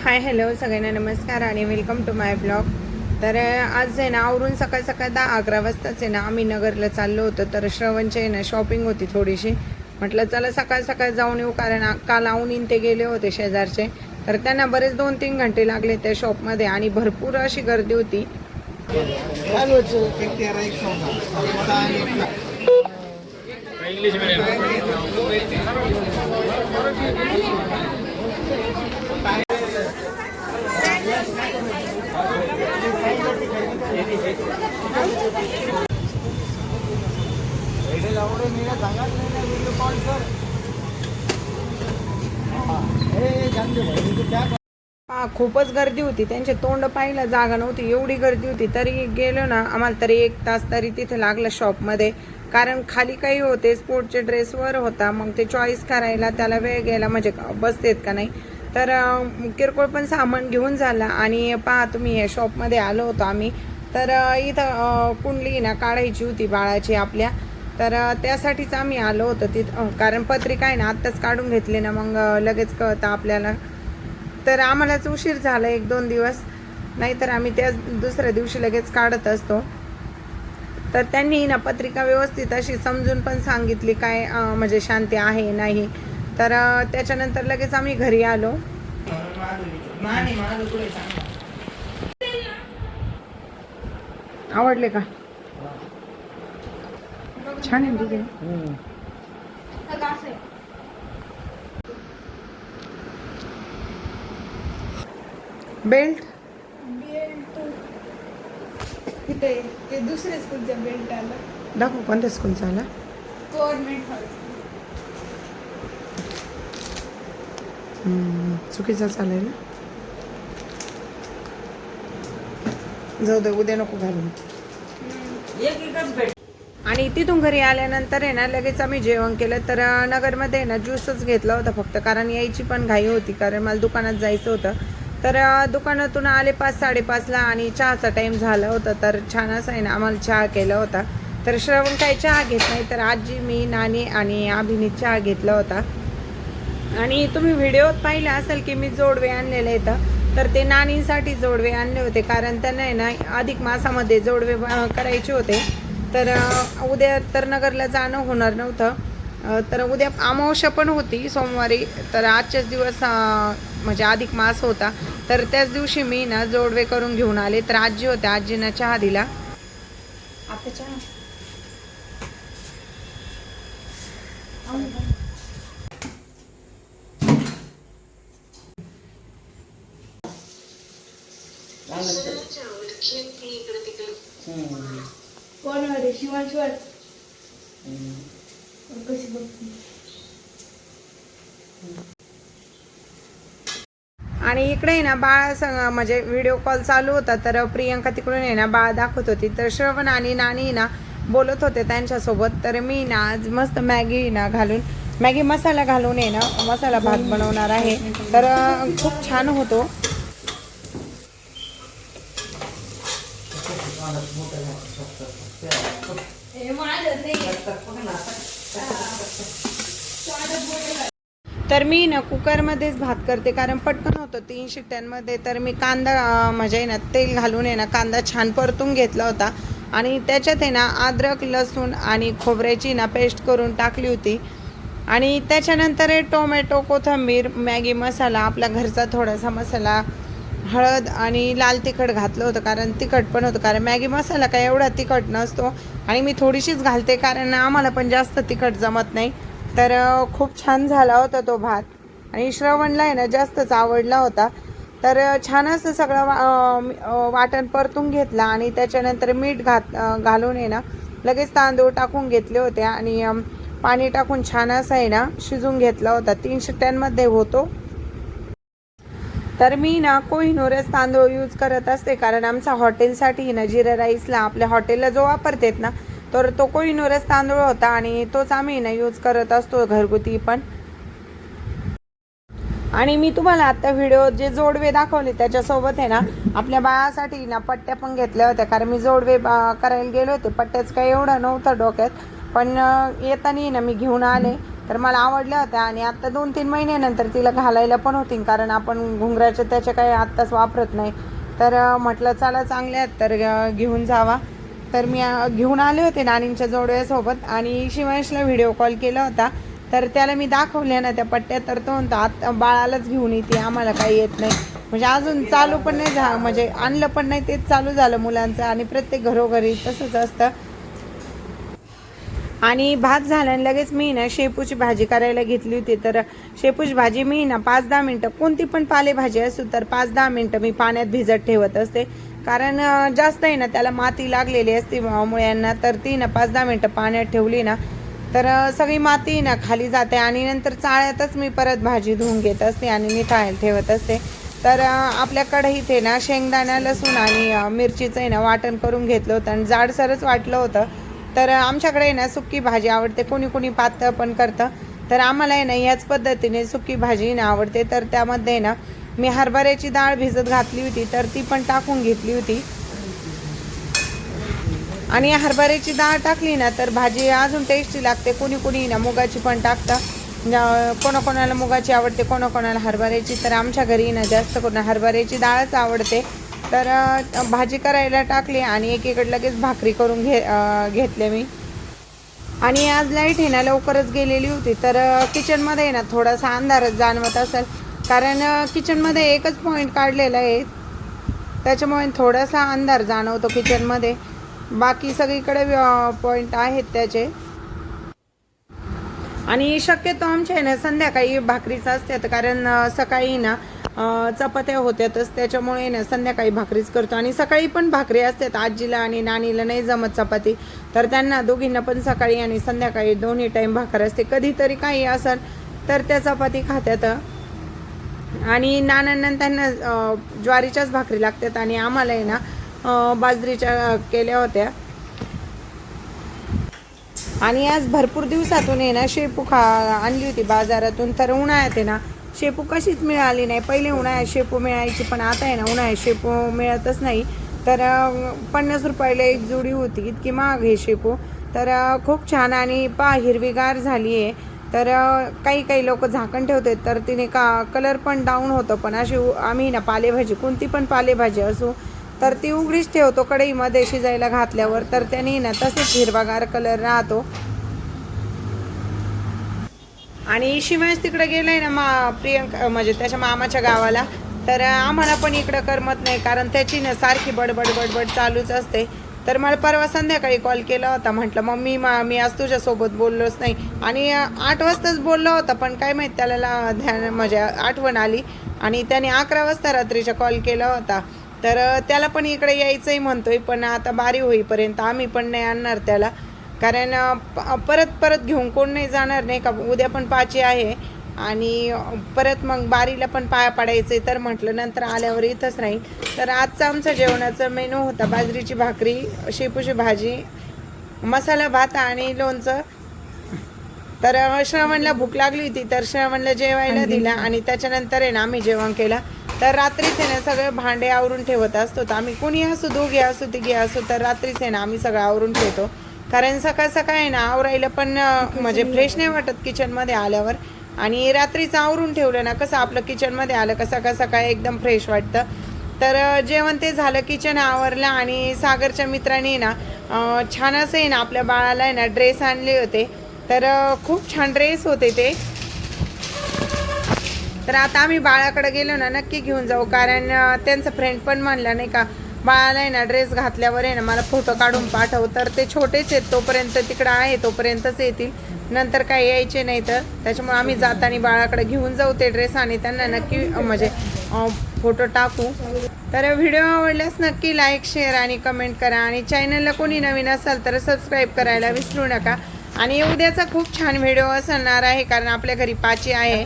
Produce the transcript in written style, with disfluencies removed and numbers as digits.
Hi hello सगळ्यांना नमस्कार आणि वेलकम टू माय ब्लॉग. तर आज आहे ना आवरून सकाळ सकाळ 10-11 वाजताच आहे ना आम्ही नगरला चाललो होतो. तर श्रवणची आहे ना शॉपिंग होती थोडीशी. म्हटलं चला सकाळ सकाळ जाऊन येऊ, कारण काल औनीन ते गेले होते शेजारचे. तर त्यांना बरेच 2-3 घंटे लागले त्या शॉपमध्ये आणि भरपूर अशी गर्दी होती. इंग्लिश मीडियम खूपच गर्दी होती. त्यांचे तोंड पाहायला जागा नव्हती, एवढी गर्दी होती. तरी गेलो ना आम्हाला तरी 1 तास तरी तिथे लागला शॉपमध्ये, कारण खाली काही होते स्पोर्टचे ड्रेसवर होता. मग ते चॉईस करायला त्याला वेळ गेला, म्हणजे बसतेत का नाही. तर किरकोळ पण सामान घेऊन झाला. आणि पहा तुम्ही या शॉपमध्ये आलो होतो आम्ही. तर इथं कुंडली ना काढायची होती बाळाची आपल्या. तर त्यासाठीच आम्ही आलो होतो तिथं, कारण पत्रिका आहे ना आत्ताच काढून घेतली ना मग लगेच कळतं आपल्याला. तर आम्हालाच उशीर झाला 1-2 दिवस, नाहीतर आम्ही त्याच दुसऱ्या दिवशी लगेच काढत असतो. तर त्यांनी ना पत्रिका व्यवस्थित अशी समजून पण सांगितली काय म्हणजे शांती आहे नाही. तर त्याच्यानंतर लगेच आम्ही घरी आलो. आवडले का? छान आहे ठीक आहे. बेल्ट तिथे ते दुसऱ्या स्कूलचा बेल्ट आला. दाखव कोणत्या स्कूलचा आला. Government house. चुकीचा चालेल ना. जाऊ दे, उद्या नको घालून. आणि तिथून घरी आल्यानंतर आहे ना लगेच आम्ही जेवण केलं. तर नगरमध्ये आहे ना ज्यूसच घेतला होता फक्त, कारण यायची पण घाई होती, कारण मला दुकानात जायचं होतं. तर दुकानातून आले 5-5:30ला आणि चहाचा टाईम झाला होता. तर छान असं आहे ना आम्हाला चहा केला होता. तर श्रवण काही चहा घेत नाही, तर आजी, मी, नानी आणि अभिनीत चहा घेतला होता. आणि तुम्ही व्हिडिओत पाहिलं असेल की मी जोडवे आणलेले आहेत. तर ते नानींसाठी जोडवे आणले होते, कारण त्यांना आहे ना अधिक मासामध्ये जोडवे करायचे होते. तर उद्या तर नगरला जाणं होणार नव्हतं. तर उद्या अमावस्या पण होती सोमवारी. तर आजच्याच दिवस म्हणजे अधिक मास होता. तर त्याच दिवशी मी ना जोडवे करून घेऊन आले. तर आजी होत्या, आजीनं चहा दिला. आता चहा कोणावर शिवांशवर कशी बघते. आणि इकडे ना बाळा म्हणजे व्हिडिओ कॉल चालू होता. तर प्रियंका तिकडून आहे ना बाळ दाखवत होती. तर श्रवण आणि नानी ना बोलत होते त्यांच्यासोबत. तर मी ना आज मस्त मॅगी ना घालून, मॅगी मसाला घालून आहे ना मसाला भात बनवणार आहे. तर खूप छान होतो. तर मी ना कुकरमध्येच भात करते, कारण पटकन होतं 3 शिट्ट्यांमध्ये. तर मी कांदा म्हणजे ना तेल घालून आहे ना कांदा छान परतून घेतला होता. आणि त्याच्यात आहे ना अद्रक, लसूण आणि खोबऱ्याची ना पेस्ट करून टाकली होती. आणि त्याच्यानंतर टोमॅटो, कोथिंबीर, मॅगी मसाला, आपला घरचा थोडासा मसाला, हळद आणि लाल तिखट घातलं होतं, कारण तिखट पण होतं, कारण मॅगी मसाला काय एवढा तिखट नसतो. आणि मी थोडीशीच घालते, कारण आम्हाला पण जास्त तिखट जमत नाही. तर खूप छान झाला होता तो भात. आणि श्रवणला आहे ना जास्तच आवडला होता. तर छान असं सगळं वाटण परतून घेतलं. आणि त्याच्यानंतर मीठ घालून आहे ना लगेच तांदूळ टाकून घेतले होते. आणि पाणी टाकून छान असं आहे ना शिजून घेतला होता. 3 शिट्ट्यांमध्ये होतो. तर मी ना कोहिनूरच तांदूळ यूज करत असते, कारण आमचा हॉटेलसाठी ना जिरा राईसला आपल्या हॉटेलला जो वापरतात ना, तर तो कोहिनूरच तांदूळ होता. आणि तोच आम्ही ना यूज करत असतो घरगुती पण. आणि मी तुम्हाला आता व्हिडिओ जे जोडवे दाखवले त्याच्यासोबत आहे ना आपल्या बाळासाठी ना पट्ट्या पण घेतल्या होत्या, कारण मी जोडवे करायला गेले होते. पट्ट्याच काही एवढं नव्हतं डोक्यात, पण येताना ना मी घेऊन आले. तर मला आवडल्या होत्या आणि आत्ता 2-3 महिन्यानंतर तिला घालायला पण होती, कारण आपण घुंगराच्या त्याच्या काही आत्ताच वापरत नाही. तर म्हटलं चला चांगल्या आहेत तर घेऊन जावा. तर मी घेऊन आले होते नानींच्या जोडव्यासोबत आणि शिवांशला व्हिडिओ कॉल केला होता. तर त्याला मी दाखवल्या ना त्या पट्ट्या, तर तो म्हणतो आता बाळालाच घेऊन येते, आम्हाला काही येत नाही. म्हणजे अजून चालू पण नाही म्हणजे आणलं पण नाही, तेच चालू झालं मुलांचं. आणि प्रत्येक घरोघरी तसंच असतं. आणि भात झाला आणि लगेच मी ना शेपूची भाजी करायला घेतली होती. तर शेपूची भाजी मी ना 5-10 मिनटं, कोणती पण पालेभाजी असो तर 5-10 मिनटं मी पाण्यात भिजत ठेवत असते. कारण जास्त आहे ना त्याला माती लागलेली असते मुळ्यांना. तर ती ना 5-10 मिनटं पाण्यात ठेवली ना तर सगळी माती ना खाली जाते आणि नंतर चाळ्यातच मी परत भाजी धुवून घेत असते आणि निथळायला ठेवत असते. तर आपल्या कढईत आहे ना शेंगदाणा, लसूण आणि मिरचीचं आहे ना वाटण करून घेतलं होतं आणि जाडसरच वाटलं होतं. तर आमच्याकडे ना सुकी भाजी आवडते, कोणी कोणी पातळ पण करतं. तर आम्हाला आहे ना याच पद्धतीने सुकी भाजी ना आवडते. तर त्यामध्ये ना मी हरभऱ्याची डाळ भिजत घातली होती, तर ती पण टाकून घेतली होती. आणि हरभऱ्याची डाळ टाकली ना तर भाजी अजून टेस्टी लागते. कोणी कोणी ना मुगाची पण टाकतं, कोणाकोणाला मुगाची आवडते, कोणाकोणाला हरभऱ्याची. तर आमच्या घरी ना जास्त करून हरभऱ्याची डाळच आवडते. तर भाजी करायला टाकली आणि एकीकडे लगेच भाकरी करून घेतले मी. आणि आज लाईट आहे ना लवकरच गेलेली होती. तर किचनमध्ये ना थोडासा अंधारच जाणवत असेल, कारण किचनमध्ये एकच पॉईंट काढलेला आहे, त्याच्यामुळे थोडासा अंधार जाणवतो किचनमध्ये. बाकी सगळीकडे पॉईंट आहेत त्याचे. आणि शक्यतो आमच्या आहे ना संध्याकाळी भाकरीच असतात, कारण सकाळी ना चपात्या होत्यातच, त्याच्यामुळे ना संध्याकाळी भाकरीच करतो. आणि सकाळी पण भाकरी असतात, आजीला आणि नानीला नाही जमत चपाती, तर त्यांना दोघींना पण सकाळी आणि संध्याकाळी दोन्ही टाईम भाकर असते. कधीतरी काही असेल तर त्या चपाती खात्यात. आणि नानांना त्यांना ज्वारीच्याच भाकरी लागतात आणि आम्हाला आहे ना बाजरीच्या केल्या होत्या. आणि आज भरपूर दिवसातून आहे ना शेपू आणली होती बाजारातून. तर उन्हाळ्यात आहे ना शेपू कशीच मिळाली नाही. पहिले उन्हाळ्यात शेपू मिळायची, पण आता आहे ना उन्हाळ्यात शेपू मिळतच नाही. तर 50 रुपयाला एक जोडी होती, इतकी महाग हे शेपू. तर खूप छान आणि हिरवीगार झाली आहे. तर काही लोक झाकण ठेवतात, तर तिने कलर पण डाऊन होतं. पण अशी आम्ही ना पालेभाजी, कोणती पण पालेभाजी असो तर ती उघडीच ठेवतो कढईमध्ये शिजायला घातल्यावर, तर त्याने ना तसंच हिरवागार कलर राहतो. आणि शिवांश तिकडे गेलाय ना प्रियंका म्हणजे त्याच्या मामाच्या गावाला. तर आम्हाला पण इकडं करमत नाही, कारण त्याची ना सारखी बडबड चालूच असते. तर मला परवा संध्याकाळी कॉल केला होता, म्हटलं मम्मी मी आज तुझ्यासोबत बोललोच नाही. आणि 8 वाजताच बोललो होता, पण काय माहीत त्याला म्हणजे आठवण आली आणि त्याने 11 वाजता रात्रीचा कॉल केला होता. तर त्याला पण इकडे यायचंही म्हणतोय, पण आता बारी होईपर्यंत आम्ही पण नाही आणणार त्याला, कारण परत घेऊन कोण नाही जाणार नाही का. उद्या पण 5 आहे आणि परत मग बारीला पण पाया पडायचे. तर म्हटलं नंतर आल्यावर इथंच राहील. तर आजचा आमचा जेवणाचा मेनू होता बाजरीची भाकरी, शेपूची भाजी, मसाला भात आणि लोणचं. तर श्रावणला भूक लागली होती, तर श्रावणला जेवायला दिला आणि त्याच्यानंतर आहे ना आम्ही जेवण केलं. तर रात्रीच आहे ना सगळं भांडे आवरून ठेवत असतो. तर आम्ही कोणी असू, दोघे असू तिघे असू, तर रात्रीच आहे ना आम्ही सगळं आवरून ठेवतो. कारण सकाळ आहे ना आवरायला पण म्हणजे फ्रेश नाही वाटत किचनमध्ये आल्यावर. आणि रात्रीचं आवरून ठेवलं ना कसं आपलं किचनमध्ये आलं कसं सकाळी एकदम फ्रेश वाटतं. तर जेवण ते झालं, किचन आवरलं आणि सागरच्या मित्राने ना छान असं आहे ना आपल्या बाळाला आहे ना ड्रेस आणले होते. तर खूप छान ड्रेस होते ते. तर आता आम्ही बाळाकडे गेलो ना नक्की घेऊन जाऊ, कारण त्यांचा फ्रेंड पण म्हणला नाही का बाळाला आहे ना ड्रेस घातल्यावर आहे ना मला फोटो काढून पाठव. तर ते छोटेच आहेत, तोपर्यंत तिकडं आहे तोपर्यंतच येतील, नंतर काय यायचे नाही. तर त्याच्यामुळे आम्ही जाताना बाळाकडे घेऊन जाऊ ते ड्रेस आणि त्यांना नक्की म्हणजे फोटो टाकू. तर व्हिडिओ आवडल्यास नक्की लाईक, शेअर आणि कमेंट करा. आणि चॅनलला कोणी नवीन असाल तर सबस्क्राईब करायला विसरू नका. आणि उद्याचा खूप छान व्हिडिओ असणार आहे, कारण आपल्या घरी 5 आहे.